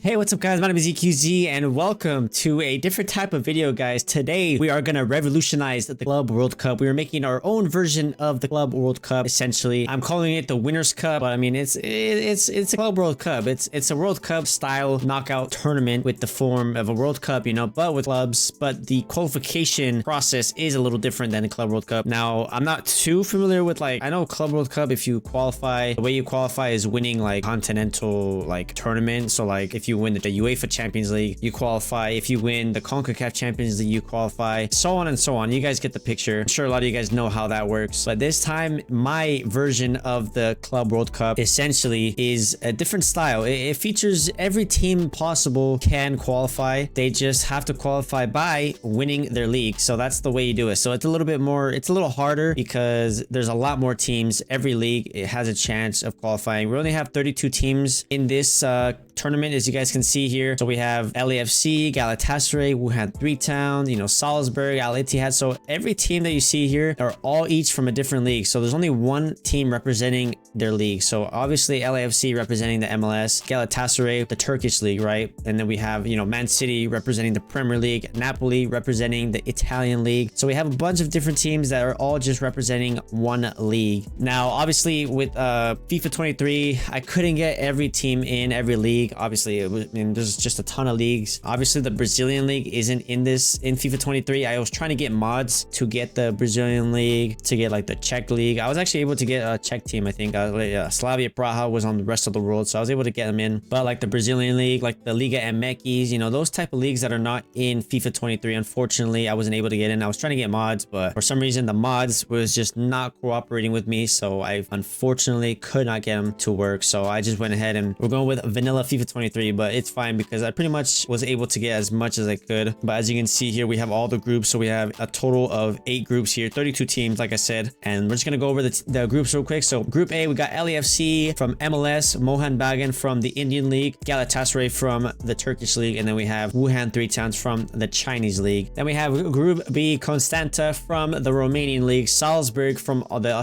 Hey, what's up guys? My name is EQZ and welcome to a different type of video, guys. Today we are going to revolutionize the Club World Cup. We are making our own version of the Club World Cup, essentially. I'm calling it the Winners' Cup, but I mean it's a Club World Cup. It's a World Cup style knockout tournament with the form of a World Cup, you know, but with clubs. But the qualification process is a little different than the Club World Cup. Now, I'm not too familiar with, like, I know Club World Cup, if you qualify, the way you qualify is winning like continental like tournament. So like if you win the UEFA Champions League, you qualify. If you win the CONCACAF Champions League, you qualify, so on and so on. You guys get the picture. I'm sure a lot of you guys know how that works. But this time, my version of the Club World Cup essentially is a different style. It features every team possible can qualify. They just have to qualify by winning their league. So that's the way you do it. So it's a little bit more, it's a little harder because there's a lot more teams. Every league, it has a chance of qualifying. We only have 32 teams in this tournament, as you guys can see here. So we have LAFC, Galatasaray, Wuhan Three Towns, you know, Salzburg, Al Ittihad. So every team that you see here are all each from a different league. So there's only one team representing their league. So obviously LAFC representing the MLS, Galatasaray, the Turkish league, right? And then we have, you know, Man City representing the Premier League, Napoli representing the Italian league. So we have a bunch of different teams that are all just representing one league. Now, obviously with FIFA 23, I couldn't get every team in every league. Obviously, I mean, there's just a ton of leagues. Obviously, the Brazilian league isn't in FIFA 23. I was trying to get mods to get the Brazilian league, to get like the Czech league. I was actually able to get a Czech team. I think Slavia Praha was on the rest of the world, so I was able to get them in. But like the Brazilian league, like the Liga MX, you know, those type of leagues that are not in FIFA 23, unfortunately, I wasn't able to get in. I was trying to get mods, but for some reason, the mods was just not cooperating with me, so I unfortunately could not get them to work. So I just went ahead and we're going with vanilla FIFA 23, but it's fine because I pretty much was able to get as much as I could. But as you can see here, we have all the groups. So we have a total of 8 groups here, 32 teams, like I said, and we're just gonna go over the groups real quick. So Group A, we got LAFC from MLS, Mohan Bagan from the Indian League, Galatasaray from the Turkish League, and then we have Wuhan Three Towns from the Chinese League. Then we have Group B, Constanta from the Romanian League, Salzburg from the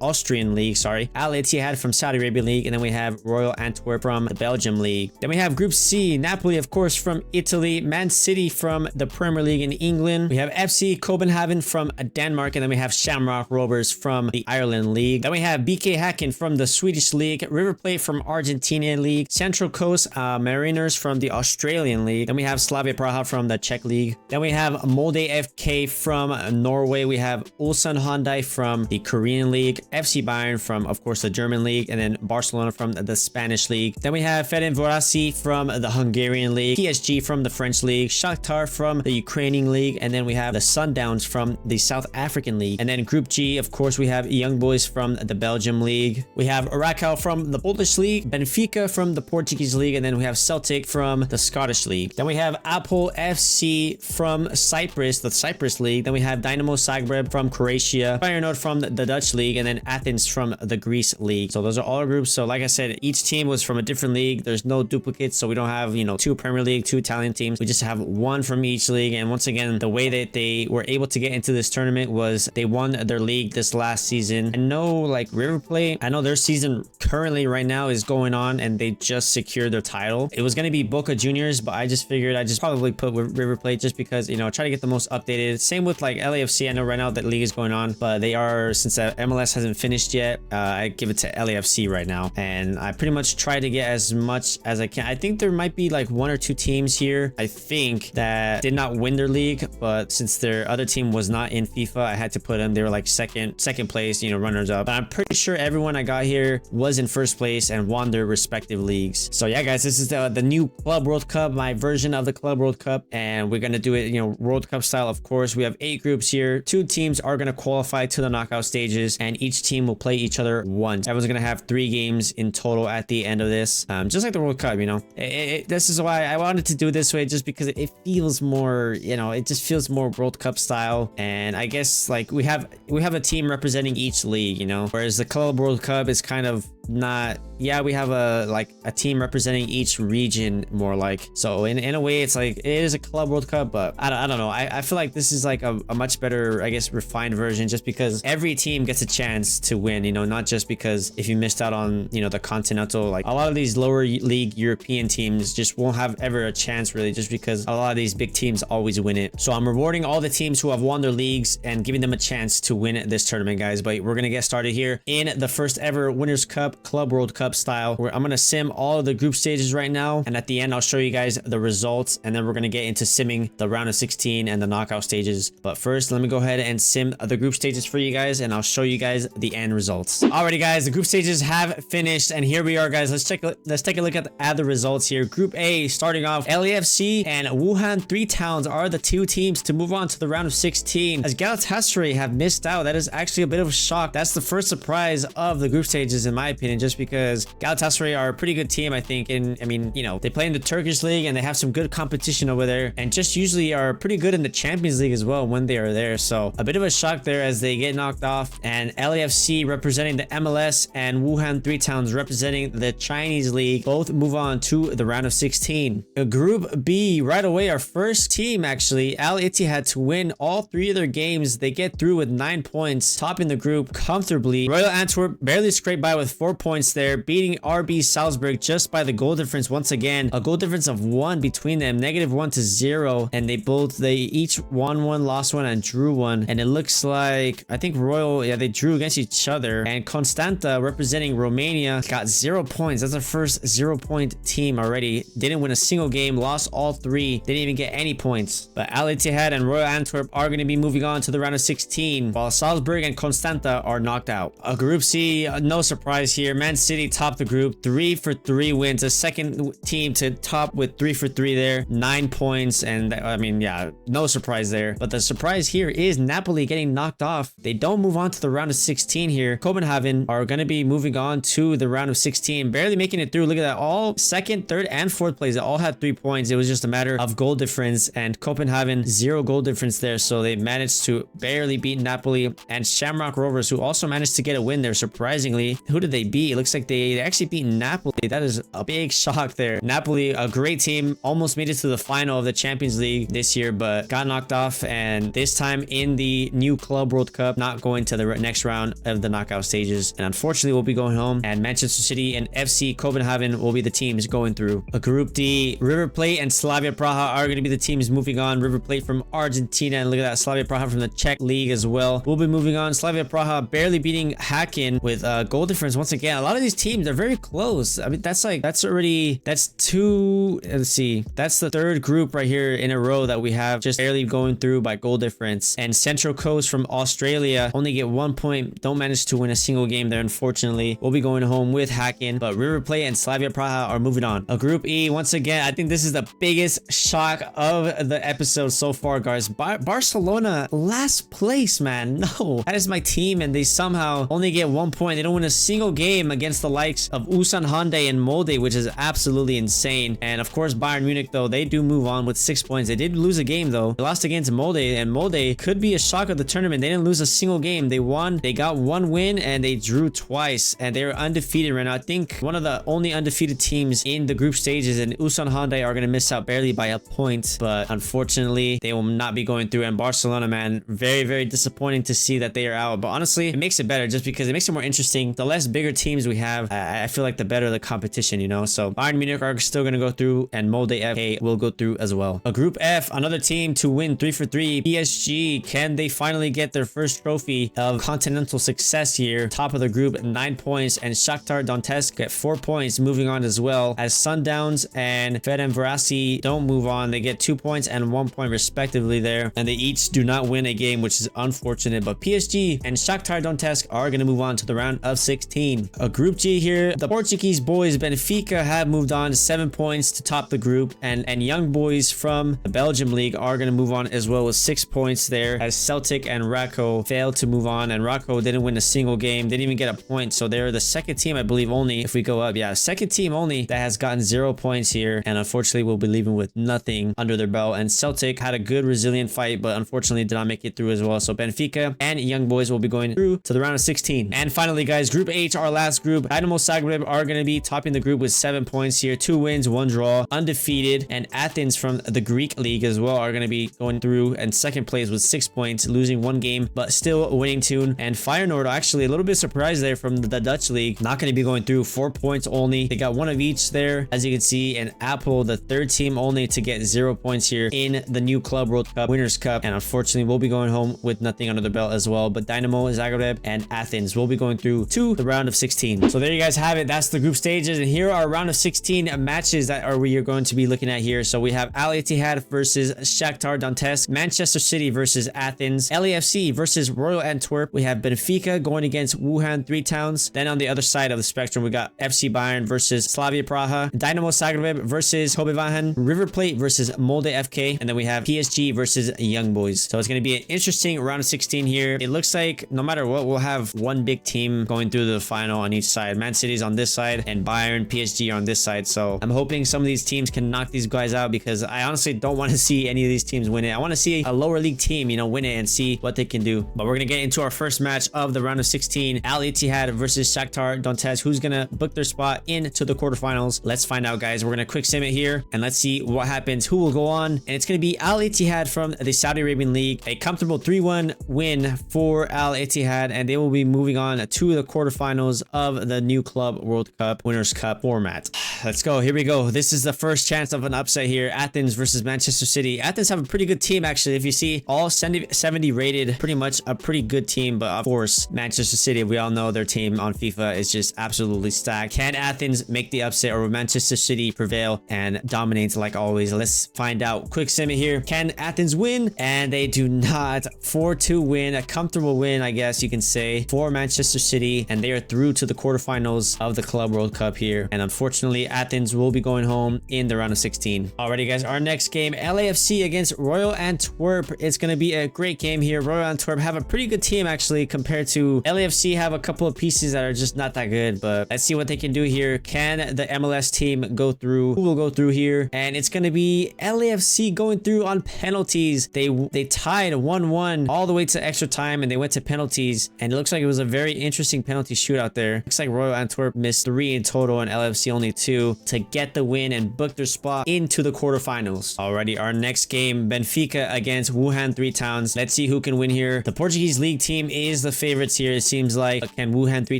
Austrian League, sorry, Al Ittihad from Saudi Arabian League, and then we have Royal Antwerp from the Belgium League. Then we have Group C, Napoli, of course, from Italy, Man City from the Premier League in England. We have FC Copenhagen from Denmark, and then we have Shamrock Rovers from the Ireland League. Then we have BK Häcken from the Swedish League, River Plate from Argentinian League, Central Coast Mariners from the Australian League. Then we have Slavia Praha from the Czech League. Then we have Molde FK from Norway. We have Ulsan Hyundai from the Korean League, FC Bayern from, of course, the German League, and then Barcelona from the Spanish League. Then we have Ferencvárosi from the Hungarian League, PSG from the French League, Shakhtar from the Ukrainian League, and then we have the Sundowns from the South African League. And then Group G, of course, we have Young Boys from the Belgium League. We have Rakow from the Polish League, Benfica from the Portuguese League, and then we have Celtic from the Scottish League. Then we have Apple FC from Cyprus, the Cyprus League. Then we have Dynamo Zagreb from Croatia, Feyenoord from the Dutch League, and then Athens from the Greece League. So those are all our groups. So like I said, each team was from a different league. There's no duplicates, so we don't have, you know, 2 Premier League, 2 Italian teams. We just have 1 from each league. And once again, the way that they were able to get into this tournament was they won their league this last season. I know, like, River Plate, I know their season currently right now is going on and they just secured their title. It was going to be Boca Juniors, but I just figured I just probably put with River Plate just because, you know, try to get the most updated. Same with like LAFC. I know right now that league is going on, but they are, since MLS hasn't finished yet, I give it to LAFC right now. And I pretty much try to get as much as I can. I think there might be like 1 or 2 teams here, I think, that did not win their league, but since their other team was not in FIFA, I had to put them. They were like second place, you know, runners up. But I'm pretty sure everyone I got here was in first place and won their respective leagues. So yeah, guys, this is the new Club World Cup, my version of the Club World Cup, and we're gonna do it, you know, World Cup style. Of course, we have 8 groups here. 2 teams are gonna qualify to the knockout stages, and each team will play each other once. Everyone's gonna have 3 games in total at the end of this, just like the World Cup, you know. This is why I wanted to do it this way, just because it feels more, you know, it just feels more World Cup style. And I guess like we have a team representing each league, you know, whereas the Club World Cup is kind of not, yeah, we have a team representing each region more like. So in a way, it's like it is a Club World Cup, but I don't know. I feel like this is like a much better, I guess, refined version, just because every team gets a chance to win, you know, not just because if you missed out on, you know, the continental, like a lot of these lower league European teams just won't have ever a chance really, just because a lot of these big teams always win it. So I'm rewarding all the teams who have won their leagues and giving them a chance to win this tournament, guys. But we're gonna get started here in the first ever Winners Cup Club World Cup style, where I'm gonna sim all of the group stages right now, and at the end I'll show you guys the results, and then we're gonna get into simming the round of 16 and the knockout stages. But first, let me go ahead and sim the group stages for you guys, and I'll show you guys the end results. Alrighty guys, the group stages have finished, and here we are, guys. Let's take a look at the results here. Group A, starting off, LAFC and Wuhan 3 Towns are the two teams to move on to the round of 16, as Galatasaray have missed out. That is actually a bit of a shock. That's the first surprise of the group stages, in my opinion, just because Galatasaray are a pretty good team, I think. And I mean, you know, they play in the Turkish league and they have some good competition over there, and just usually are pretty good in the Champions League as well when they are there. So a bit of a shock there as they get knocked off, and LAFC representing the MLS and Wuhan 3 Towns representing the Chinese league both move on to the round of 16. Group B, right away, our first team actually, Al Ittihad, to win all 3 of their games. They get through with 9 points, topping the group comfortably. Royal Antwerp barely scraped by with 4 points there, beating RB Salzburg just by the goal difference once again. A goal difference of 1 between them, -1 to 0, and they each won 1, lost 1, and drew 1. And it looks like, I think Royal, yeah, they drew against each other. And Constanta, representing Romania, got 0 points. That's their first 0-point team already. Didn't win a single game, lost all 3, didn't even get any points. But Al Ittihad and Royal Antwerp are going to be moving on to the round of 16, while Salzburg and Constanta are knocked out. Group C, no surprise here. Man City topped the group, 3 for 3 wins. A second team to top with 3 for 3 there, 9 points. And I mean, yeah, no surprise there. But the surprise here is Napoli getting knocked off. They don't move on to the round of 16 here. Copenhagen are going to be moving on to the round of 16, barely making it through. Look at that. All second, third, and fourth place, they all had 3 points. It was just a matter of goal difference, and Copenhagen 0 goal difference there. So they managed to barely beat Napoli. And Shamrock Rovers, who also managed to get a win there, surprisingly. Who did they beat? It looks like they actually beat Napoli. That is a big shock there. Napoli, a great team, almost made it to the final of the Champions League this year, but got knocked off. And this time in the new Club World Cup, not going to the next round of the knockout stages. And unfortunately, we'll be going home. And Manchester City and FC Copenhagen will be the teams going through. A Group D, River Plate and Slavia Praha are going to be the teams moving on. River Plate from Argentina, and look at that, Slavia Praha from the Czech league as well. We'll be moving on. Slavia Praha barely beating Hacken with a goal difference once again. A lot of these teams are very close. I mean, that's 2, let's see, that's the 3rd group right here in a row that we have just barely going through by goal difference. And Central Coast from Australia only get 1 point, don't manage to win a single game there, unfortunately. We'll be going home with Hacken, but River Plate and Slavia Praha are moving on. A Group E, once again, I think this is the biggest shock of the episode so far, guys. Barcelona, last place, man. No, that is my team, and they somehow only get 1 point. They don't win a single game against the likes of Ulsan Hyundai and Molde, which is absolutely insane. And of course, Bayern Munich, though, they do move on with 6 points. They did lose a game, though. They lost against Molde, and Molde could be a shock of the tournament. They didn't lose a single game. They won. They got 1 win, and they drew twice, and they're undefeated right now. I think one of the only undefeated teams in the group stages, and Ulsan Hyundai are going to miss out barely by a point, but unfortunately, they will not be going through. And Barcelona, man, very, very disappointing to see that they are out. But honestly, it makes it better just because it makes it more interesting. The less bigger teams we have, I feel like the better the competition, you know? So Bayern Munich are still going to go through, and Molde FA will go through as well. A Group F, another team to win 3 for 3. PSG, can they finally get their first trophy of continental success here? Top of the group, 9 points, and Shakhtar Donetsk get 4 points, moving on as well, as Sundowns and Ferencvárosi don't move on. They get 2 points and 1 point respectively there, and they each do not win a game, which is unfortunate. But PSG and Shakhtar Donetsk are going to move on to the round of 16. A Group G here, the Portuguese boys Benfica have moved on to 7 points to top the group, and young boys from the Belgium league are going to move on as well with 6 points there, as Celtic and Racco failed to move on, and Racco didn't win a single game, didn't even get a point. So they're the second team, I believe, only if we go up, yeah, second team only that has gotten 0 points here, and unfortunately will be leaving with nothing under their belt. And Celtic had a good resilient fight, but unfortunately did not make it through as well. So Benfica and young boys will be going through to the round of 16. And finally, guys, Group H, our last group. Dynamo Zagreb are going to be topping the group with 7 points here. 2 wins, 1 draw, undefeated. And Athens from the Greek league as well are going to be going through and second place with 6 points, losing 1 game, but still winning 2. And Feyenoord, actually a little bit surprised there from the Dutch league, not going to be going through, 4 points only. They got 1 of each there, as you can see. And Apple, the third team only to get 0 points here in the new Club World Cup, Winners' Cup. And unfortunately, we'll be going home with nothing under the belt as well. But Dynamo Zagreb and Athens will be going through to the round of 16. So there you guys have it. That's the group stages. And here are round of 16 matches that we are going to be looking at here. So we have Al Ittihad versus Shakhtar Donetsk, Manchester City versus Athens, LAFC versus Royal Antwerp. We have Benfica going against Wuhan Three Towns. Then on the other side of the spectrum, we got FC Bayern versus Slavia Praha, Dynamo Zagreb versus Kobe Vahan, River Plate versus Molde FK, and then we have PSG versus Young Boys. So it's going to be an interesting round of 16 here. It looks like no matter what, we'll have one big team going through the final on each side. Man City's on this side and Bayern, PSG on this side. So I'm hoping some of these teams can knock these guys out, because I honestly don't want to see any of these teams win it. I want to see a lower league team, you know, win it and see what they can do. But we're going to get into our first match of the round of 16. Al Ittihad versus Shakhtar Donetsk. Who's going to book their spot into the quarterfinals? Let's find out, guys. We're going to quick sim it here and let's see what happens. Who will go on? And it's going to be Al Ittihad from the Saudi Arabian League. A comfortable 3-1 win for Al Ittihad, and they will be moving on to the quarterfinals of the new Club World Cup Winners' Cup format. Let's go. Here we go. This is the first chance of an upset here. Athens versus Manchester City. Athens have a pretty good team, actually. If you see, all 70 rated, pretty much a pretty good team. But of course, Manchester City, we all know their team on FIFA is just absolutely stacked. Can Athens make the upset, or will Manchester City prevail and dominate like always? Let's find out. Quick sim it here. Can Athens win? And they do not. 4-2 win. A comfortable win, I guess you can say, for Manchester City. And they are through to the quarterfinals of the Club World Cup here. And unfortunately, Athens will be going home in the round of 16. Alrighty, guys. Our next game, LAFC against Royal Antwerp. It's going to be a great game here. Royal Antwerp have a pretty good team, actually, compared to LAFC. Have a couple of pieces that are just not that good. But let's see what they can do here. Can the MLS team go through? Who will go through here? And it's going to be LAFC going through on penalties. They tied 1-1 all the way to extra time, and they went to penalties. And it looks like it was a very interesting penalty shootout there. Looks like Royal Antwerp missed 3 in total and LAFC only 2 to get the win and book their spot into the quarterfinals. Alrighty, our next game, Benfica against Wuhan Three Towns. Let's see who can win here. The Portuguese league team is the favorites here, it seems like. But can Wuhan Three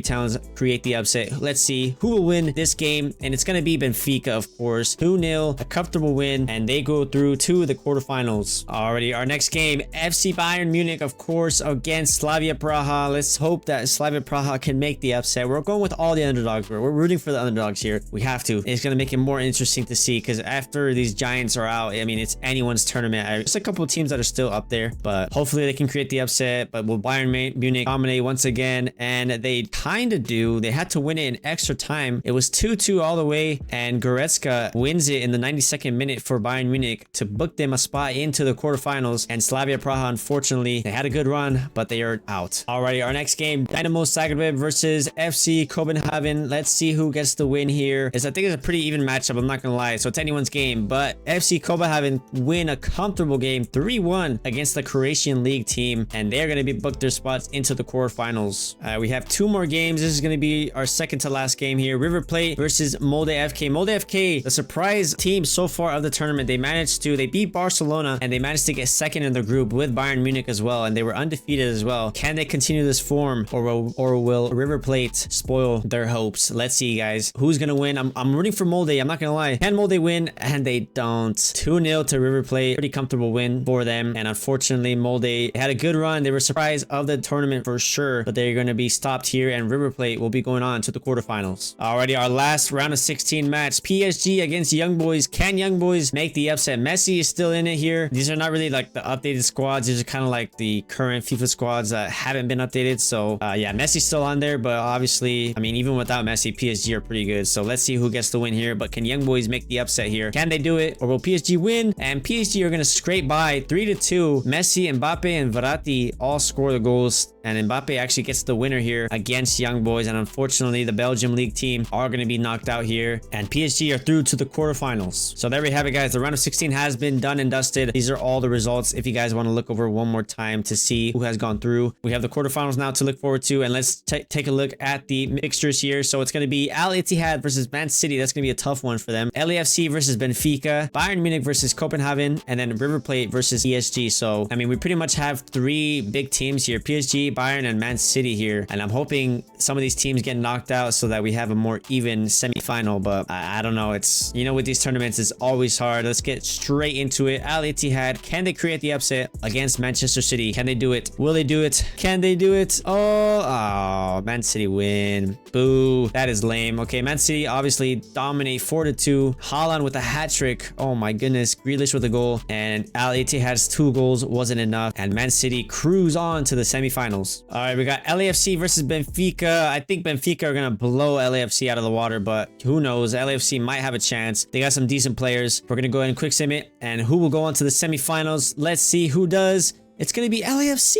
Towns create the upset? Let's see who will win this game. And it's going to be Benfica, of course. 2-0, a comfortable win, and they go through to the quarterfinals. Alrighty, our next game, FC Bayern Munich, of course, against Slavia Praha. Let's hope that Slavia Praha can make the upset. We're going with all the underdogs. We're rooting for the underdogs here. We have to. It's going to make it more interesting to see, because after these giants are out, I mean, it's anyone's tournament. There's a couple of teams that are still up there, but hopefully they can create the upset. But will Bayern Munich dominate once again? And they kind of do. They had to win it in extra time. It was 2-2 all the way, and Goretzka wins it in the 92nd minute for Bayern Munich to book them a spot into the quarterfinals. And Slavia Praha, unfortunately, they had a good run, but they are out. Alrighty, our next game, Dynamo Zagreb versus FC Copenhagen. Let's see who gets the win here. I think it's a pretty even matchup, I'm not gonna lie. So it's anyone's game, but FC Copenhagen win a comfortable game 3-1 against the Croatian league team, and they're gonna be booked their spots into the quarterfinals. We have 2 more games. This is gonna be our second to last game here. River Plate versus Molde FK. Molde FK, the surprise team so far of the tournament. They beat Barcelona, and they managed to get second in the group with Bayern Munich as well, and they were undefeated as well. Can they continue this form, or will River Plate spoil their hopes? Let's see, guys. Who's gonna win? I'm rooting for Molde. I'm not gonna lie. Can Molde win? And they don't. 2-0 to River Plate. Pretty comfortable win for them. And unfortunately, Molde had a good run. They were surprised of the tournament for sure, but they're going to be stopped here, and River Plate will be going on to the quarterfinals. Alrighty, our last round of 16 match, PSG against Young Boys. Can Young Boys make the upset? Messi is still in it here. These are not really like the updated squads. These are kind of like the current FIFA squads that haven't been updated. So yeah, Messi's still on there, but obviously, I mean, even without Messi, PSG are pretty good. So let's see who gets the win here. But can Young Boys make the upset here? Can they do it, or will PSG win? And PSG are going to scrape by 3-2. Messi, Mbappe, and Verratti all score the goals, and Mbappe actually gets the winner here against Young Boys. And unfortunately, the Belgium league team are going to be knocked out here, and PSG are through to the quarterfinals. So there we have it, guys. The round of 16 has been done and dusted. These are all the results. If you guys want to look over one more time to see who has gone through, we have the quarterfinals now to look forward to. And let's take a look at the mixtures here. So it's going to be Al Ittihad versus Man City. That's going to be a tough one for them. LAFC versus Benfica, Bayern Munich versus Copenhagen, and then River Plate versus PSG. So, I mean, we pretty much have three big teams here, PSG, Bayern, and Man City here. And I'm hoping some of these teams get knocked out so that we have a more even semi-final. But I don't know. It's, you know, with these tournaments, it's always hard. Let's get straight into it. Al Ittihad, can they create the upset against Manchester City? Can they do it? Will they do it? Can they do it? Oh, Man City win. Boo. That is lame. Okay, Man City obviously dominate 4-2. Haaland with a hat trick. Oh my goodness. Grealish with a goal. And Al Ittihad's 2 goals wasn't enough. And Man City cruise on to the semifinals. All right, we got LAFC versus Benfica. I think Benfica are going to blow LAFC out of the water, but who knows? LAFC might have a chance. They got some decent players. We're going to go ahead and quick sim it. And who will go on to the semifinals? Let's see who does. It's going to be LAFC.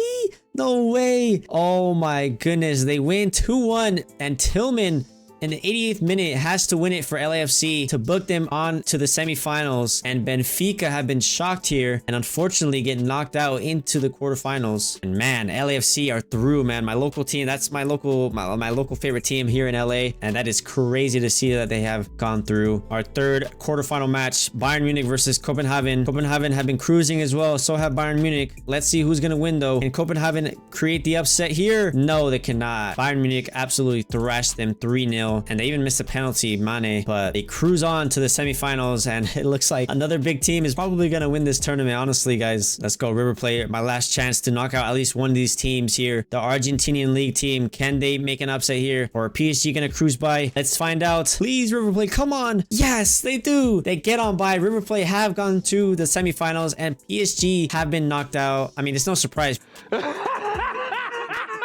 No way. Oh my goodness. They win 2-1. And Tillman in the 88th minute has to win it for LAFC to book them on to the semifinals. And Benfica have been shocked here and unfortunately get knocked out into the quarterfinals. And man, LAFC are through, man. My local team, that's my local favorite team here in LA. And that is crazy to see that they have gone through. Our third quarterfinal match, Bayern Munich versus Copenhagen. Copenhagen have been cruising as well. So have Bayern Munich. Let's see who's going to win though. Can Copenhagen create the upset here? No, they cannot. Bayern Munich absolutely thrashed them 3-0. And they even missed a penalty, Mane, but they cruise on to the semifinals. And it looks like another big team is probably going to win this tournament. Honestly, guys, let's go River Plate. My last chance to knock out at least one of these teams here. The Argentinian league team. Can they make an upset here? Or PSG going to cruise by? Let's find out. Please, River Plate, come on. Yes, they do. They get on by. River Plate have gone to the semifinals and PSG have been knocked out. I mean, it's no surprise.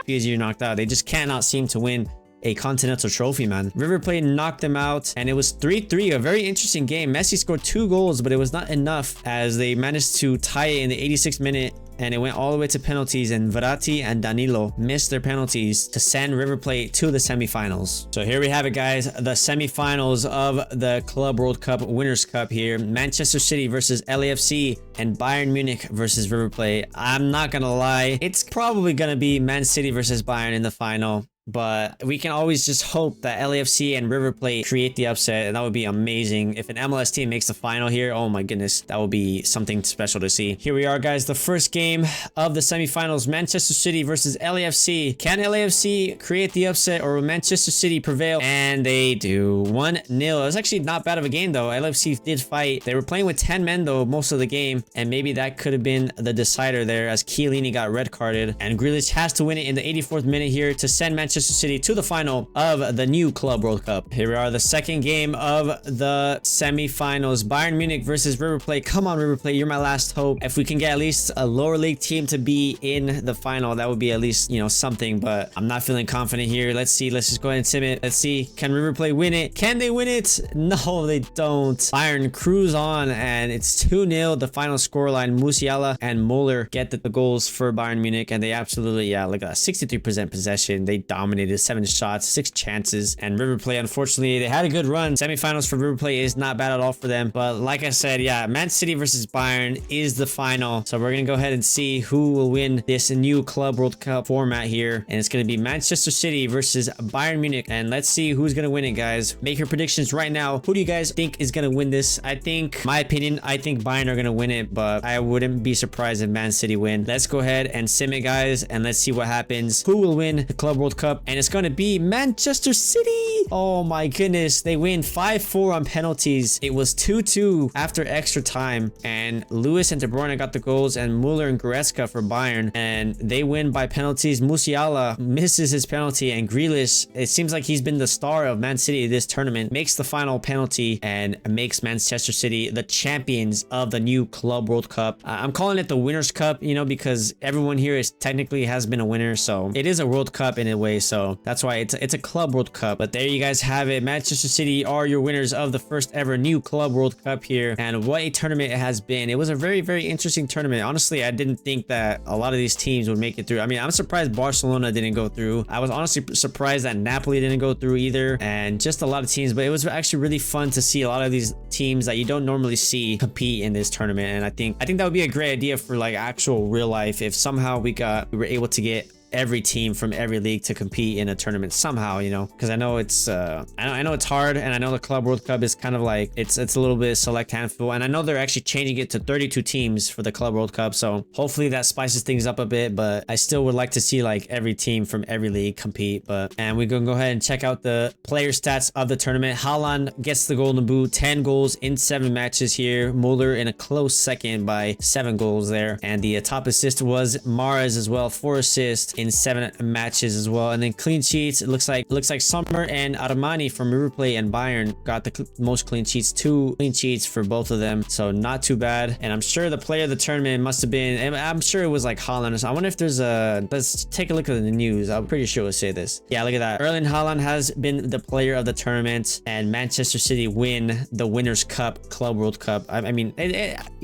PSG are knocked out. They just cannot seem to win a continental trophy, man. River Plate knocked them out and it was 3-3, a very interesting game. Messi scored 2 goals, but it was not enough as they managed to tie it in the 86th minute. And it went all the way to penalties, and Verratti and Danilo missed their penalties to send River Plate to the semifinals. So here we have it, guys. The semifinals of the Club World Cup Winners' Cup here. Manchester City versus LAFC and Bayern Munich versus River Plate. I'm not gonna lie, it's probably gonna be Man City versus Bayern in the final. But we can always just hope that LAFC and River Plate create the upset, and that would be amazing. If an MLS team makes the final here, oh my goodness, that would be something special to see. Here we are, guys, the first game of the semifinals, Manchester City versus LAFC. Can LAFC create the upset, or will Manchester City prevail? And they do. 1-0. It was actually not bad of a game, though. LAFC did fight. They were playing with 10 men, though, most of the game, and maybe that could have been the decider there as Chiellini got red carded. And Grealish has to win it in the 84th minute here to send Manchester City to the final of the new Club World Cup. Here we are, the second game of the semi-finals, Bayern Munich versus River Plate. Come on, River Plate, you're my last hope. If we can get at least a lower league team to be in the final, that would be at least, you know, something. But I'm not feeling confident here. Let's see. Let's just go ahead and sim it. Let's see. Can River Plate win it? Can they win it? No, they don't. Bayern cruise on, and it's 2-0. The final scoreline. Musiala and Muller get the goals for Bayern Munich, and they absolutely, yeah, look at that, 63% possession. They dominated. 7 shots, 6 chances, and River Plate, unfortunately, they had a good run. Semifinals for River Plate is not bad at all for them, but like I said, yeah, Man City versus Bayern is the final. So we're gonna go ahead and see who will win this new Club World Cup format here, and it's gonna be Manchester City versus Bayern Munich, and let's see who's gonna win it, guys. Make your predictions right now. Who do you guys think is gonna win this? I think, my opinion, I think Bayern are gonna win it, but I wouldn't be surprised if Man City win. Let's go ahead and sim it, guys, and let's see what happens. Who will win the Club World Cup? And it's going to be Manchester City. Oh my goodness. They win 5-4 on penalties. It was 2-2 after extra time, and Lewis and De Bruyne got the goals, and Muller and Goretzka for Bayern, and they win by penalties. Musiala misses his penalty, and Grealish, it seems like he's been the star of Man City this tournament, makes the final penalty and makes Manchester City the champions of the new Club World Cup. I'm calling it the Winners' Cup, you know, because everyone here is technically has been a winner, so it is a World Cup in a way, so that's why it's a Club World Cup. But there you guys have it. Manchester City are your winners of the first ever new Club World Cup here, and what a tournament it has been. It was a very, very interesting tournament. Honestly, I didn't think that a lot of these teams would make it through. I mean, I'm surprised Barcelona didn't go through. I was honestly surprised that Napoli didn't go through either, and just a lot of teams. But it was actually really fun to see a lot of these teams that you don't normally see compete in this tournament. And I think that would be a great idea for like actual real life if somehow we were able to get every team from every league to compete in a tournament somehow, you know, because I know it's I know it's hard, and I know the Club World Cup is kind of like it's a little bit select handful, and I know they're actually changing it to 32 teams for the Club World Cup, so hopefully that spices things up a bit. But I still would like to see like every team from every league compete. And we're gonna go ahead and check out the player stats of the tournament. Haaland gets the golden boot, 10 goals in 7 matches here. Muller in a close second by 7 goals there, and the top assist was Mahrez as well, 4 assists in 7 matches as well. And then clean sheets, it looks like Sommer and Armani from River Plate and Bayern got the most clean sheets, 2 clean sheets for both of them, so not too bad. And I'm sure the player of the tournament must have been, I'm sure it was like Haaland. I wonder if there's a, let's take a look at the news. I'm pretty sure it'll say this. Yeah, look at that. Erling Haaland has been the player of the tournament, and Manchester City win the Winners' Cup, Club World Cup. I mean,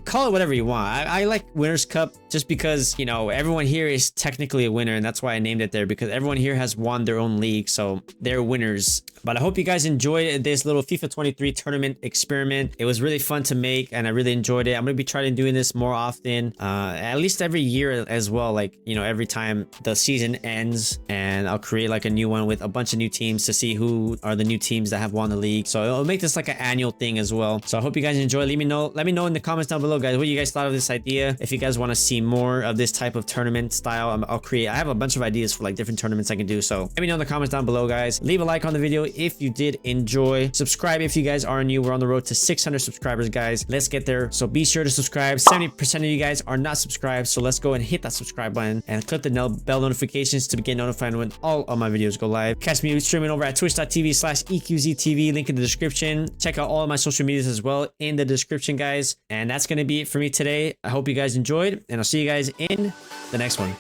call it whatever you want. I like Winners' Cup just because, you know, everyone here is technically a winner, and that's why I named it there, because everyone here has won their own league, so they're winners. But I hope you guys enjoyed this little FIFA 23 tournament experiment. It was really fun to make, and I really enjoyed it. I'm gonna be trying to doing this more often, at least every year as well. Like, you know, every time the season ends, and I'll create like a new one with a bunch of new teams to see who are the new teams that have won the league. So it'll make this like an annual thing as well. So I hope you guys enjoy. Let me know in the comments down below, guys, what you guys thought of this idea. If you guys want to see more of this type of tournament style, I'll create. I have a bunch of ideas for like different tournaments I can do. So let me know in the comments down below, guys. Leave a like on the video if you did enjoy. Subscribe if you guys are new. We're on the road to 600 subscribers, guys. Let's get there. So be sure to subscribe. 70% of you guys are not subscribed, so let's go and hit that subscribe button and click the bell notifications to get notified when all of my videos go live. Catch me streaming over at twitch.tv/EQZTV, link in the description. Check out all of my social medias as well in the description, guys. And that's going to be it for me today. I hope you guys enjoyed, and I'll see you guys in the next one.